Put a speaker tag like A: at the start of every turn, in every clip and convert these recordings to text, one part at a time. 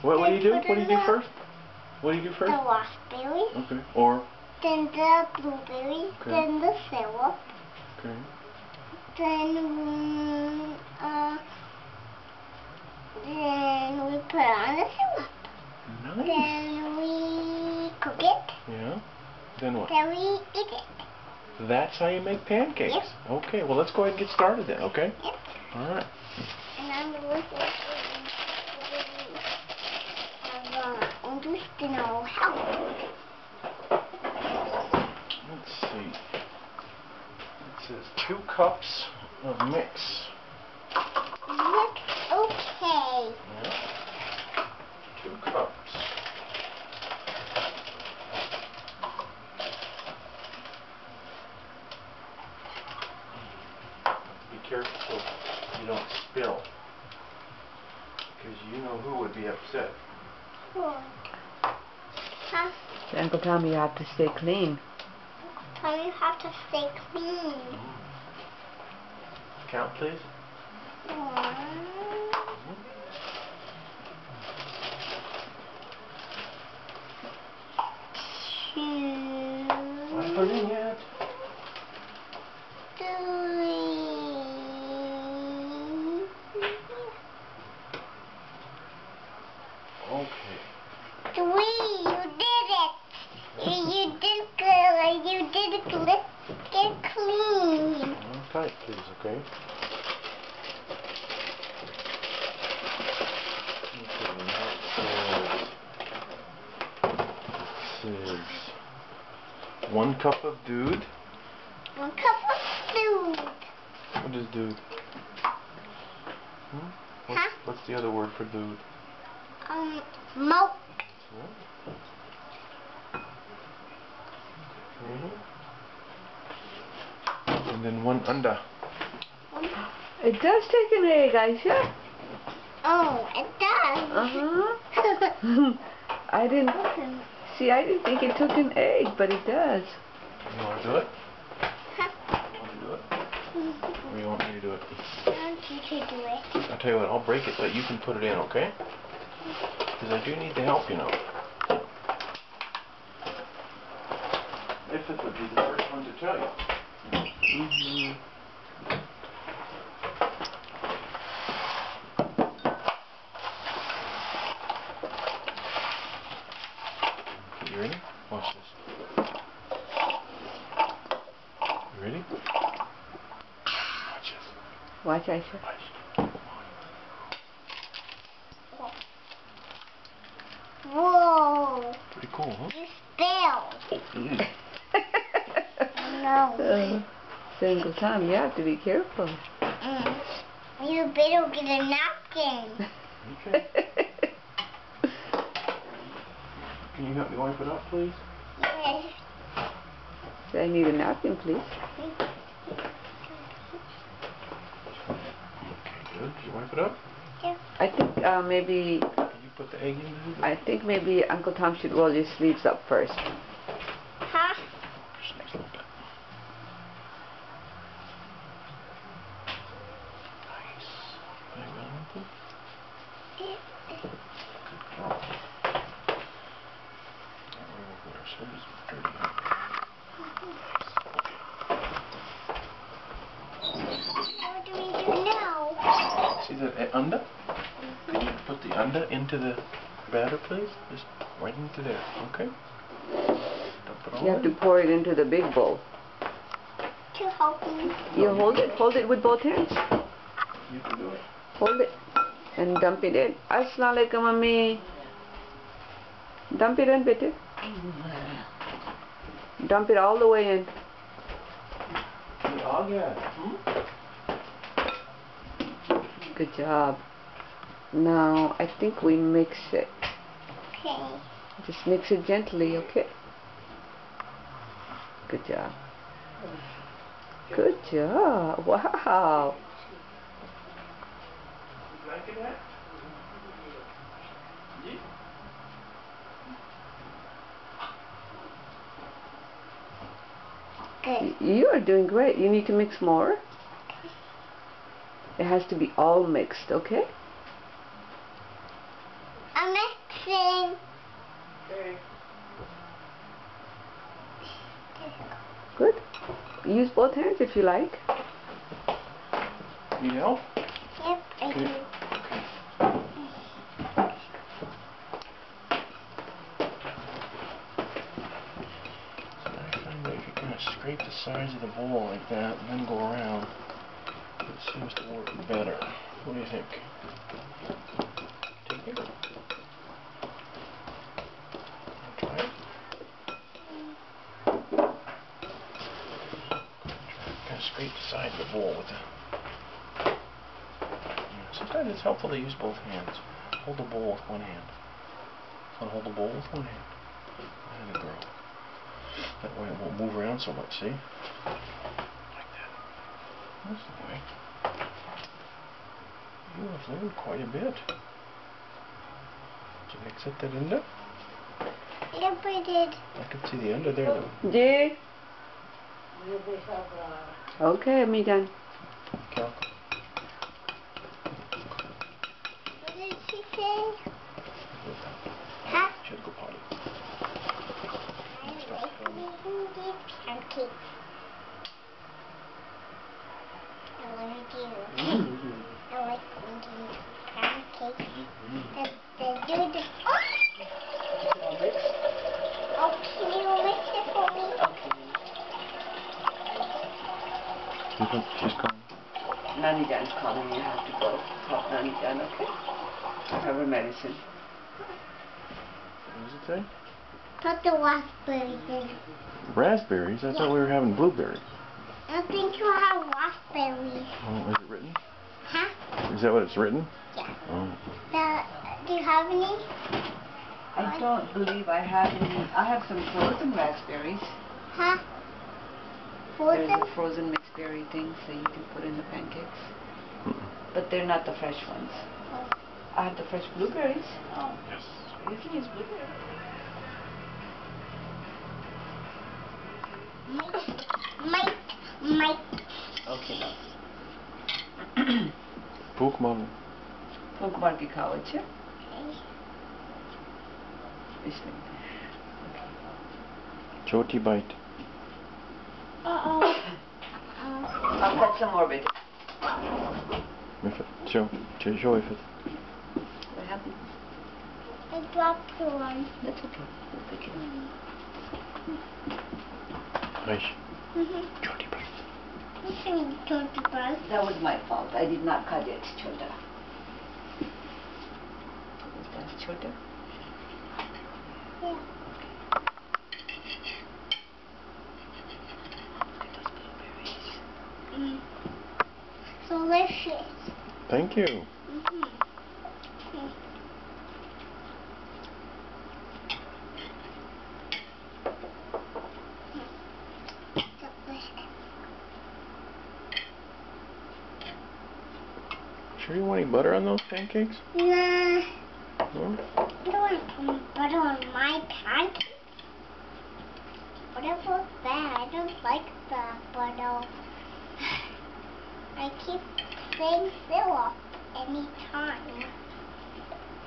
A: What do you do? What do you do first? What do you do first?
B: The raspberry.
A: Okay. Or?
B: Then the blueberry.
A: Okay.
B: Then the syrup.
A: Okay.
B: Then we put on the syrup.
A: Nice.
B: Then we cook it.
A: Yeah. Then what?
B: Then we eat it.
A: That's how you make pancakes?
B: Yep.
A: Okay, well let's go ahead and get started then, okay?
B: Yep.
A: Alright.
B: And I'm going to have interest in our health.
A: Let's see. It says 2 cups of mix.
B: Mix, okay.
A: Yeah. 2 cups. Be careful so you don't spill, because you know who would be upset.
B: Huh?
C: Uncle Tom, you have to stay clean.
B: Tom, you have to stay clean.
A: Count, please.
B: 1, 2,
A: I put it in yet.
B: 3.
A: Okay.
B: 3. You did it. You did good. You did it good. Get clean.
A: Hold tight, please, okay? Okay, now it says 1 cup of dude.
B: 1 cup of food.
A: What is dude? What's the other word for dude?
B: Milk.
A: And then 1 anda.
C: It does take an egg, Aisha.
B: Oh, it does.
C: Uh-huh. I didn't think it took an egg, but it does.
A: You want to do it? You want to do it? Or you want me to do it?
B: I want you to do it.
A: I'll tell you what, I'll break it, but you can put it in, okay? Because I do need the help, you know. If it would be the first one to tell you. Okay, you ready? Watch this. You ready? Watch this.
C: Watch, Aisha.
A: Watch.
B: Whoa.
A: Pretty cool, huh?
B: You spilled.
A: Oh,
B: No.
C: So Uncle Tom, you have to be careful.
B: You better get a napkin.
A: Okay. Can you help me wipe it up, please?
B: Yes.
C: So I need a napkin, please.
A: Okay, good. Did you wipe it up?
B: Yeah.
C: I think maybe.
A: Can you put the egg in there?
C: I think maybe Uncle Tom should roll your sleeves up first.
B: Huh?
A: Just next little bit. Nice. Very well, Uncle. Good girl. Oh, our sleeves are dirty, huh?
B: What do we do now?
A: See that unda? Can you put the unda into the batter, please? Just right into there, okay? Dump it all
C: You have to
A: in.
C: pour it into the big bowl.
B: To help me.
C: You hold it with both hands.
A: You can do it.
C: Hold it and dump it in. Assalamualaikum, Mummy. Dump it in, bitte. Dump it all the way in.
A: Oh, yeah.
C: Good job. Now, I think we mix it.
B: Okay.
C: Just mix it gently, okay? Good job. Good job. Wow.
B: Good.
C: You are doing great. You need to mix more. It has to be all mixed, okay?
B: I'm I'm mixing.
C: Good. Use both hands if you like.
A: Need help?
B: Yep, I do.
A: So I find that if you kind of scrape the sides of the bowl like that and then go around, it seems to work better. What do you think? Take it. Try it. Kind of scrape the side of the bowl with the... Sometimes it's helpful to use both hands. Hold the bowl with one hand. So hold the bowl with one hand. And it grow. That way it won't move around so much, see? Like that. That's the way. You have learned quite a bit. Did you mix it that in there?
B: Yep, I did.
A: I can see the under there though.
C: Jay. Okay, me done.
A: Cal.
B: What did she say? Huh?
A: She had to go potty.
B: I like making these pancakes. And let me do. I like making pancakes. The do the. Oh, can you mix it for me?
A: She's calling.
C: Nani Jan's calling. You have to go. Talk Nani Jan, okay? Have her medicine.
A: What does it say?
B: Put the raspberries in.
A: Raspberries? I thought we were having blueberries.
B: I think you have raspberries.
A: Oh, is it written?
B: Huh?
A: Is that what it's written?
B: Yeah.
A: Oh.
B: Do you have any?
C: I don't believe I have any. I have some frozen raspberries.
B: Huh?
C: There's
B: Frozen?
C: a frozen mixed berry thing so you can put in the pancakes. But they're not the fresh ones.
B: Oh.
C: I have the fresh blueberries.
B: Oh.
A: Yes.
C: You can use blueberries.
B: Mike.
C: Okay, love.
A: Book model.
C: Funk marki ખાવે છે?
A: Choti bite.
B: Uh-oh.
C: I'll cut some more, baby.
A: Show if it.
C: What happened?
B: I dropped the one.
C: That's okay. We'll pick it up.
A: Nice.
B: Mm-hmm.
A: Choti bite.
B: You can turn the brush.
C: That was my fault. I did not cut it, Chota. That's Chota?
B: Yeah. Delicious.
A: Thank you.
B: Mm-hmm.
A: Sure you want any butter on those pancakes?
B: Nah.
A: No?
B: I don't want to put butter on my pancakes. Whatever that, I don't like that, but I keep saying Philip anytime.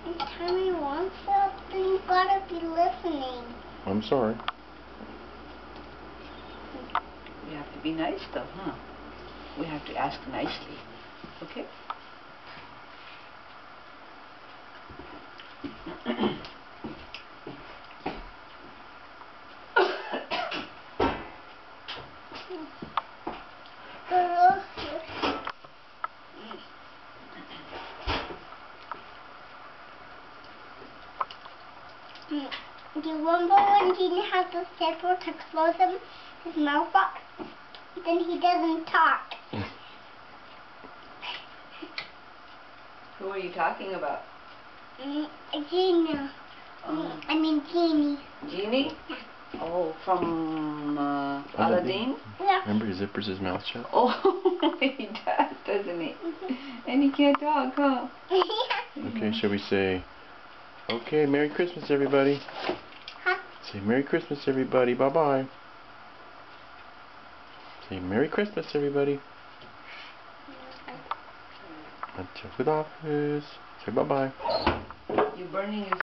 B: Anytime you want Philip, then you gotta be listening.
A: I'm sorry.
C: We have to be nice though, huh? We have to ask nicely. Okay?
B: Do you remember when Genie had the zipper to close his mouth up? Then he doesn't talk.
C: Who are you talking about?
B: Genie. I mean Genie.
C: Genie? Oh, from Aladdin?
B: Yeah.
A: Remember he zippers his mouth shut?
C: Oh, he does, doesn't he? And he can't talk, huh?
A: Okay, shall we say, okay, Merry Christmas everybody.
B: Huh?
A: Say Merry Christmas everybody, bye-bye. Say Merry Christmas everybody. Until with office. Say bye-bye.
C: You're burning your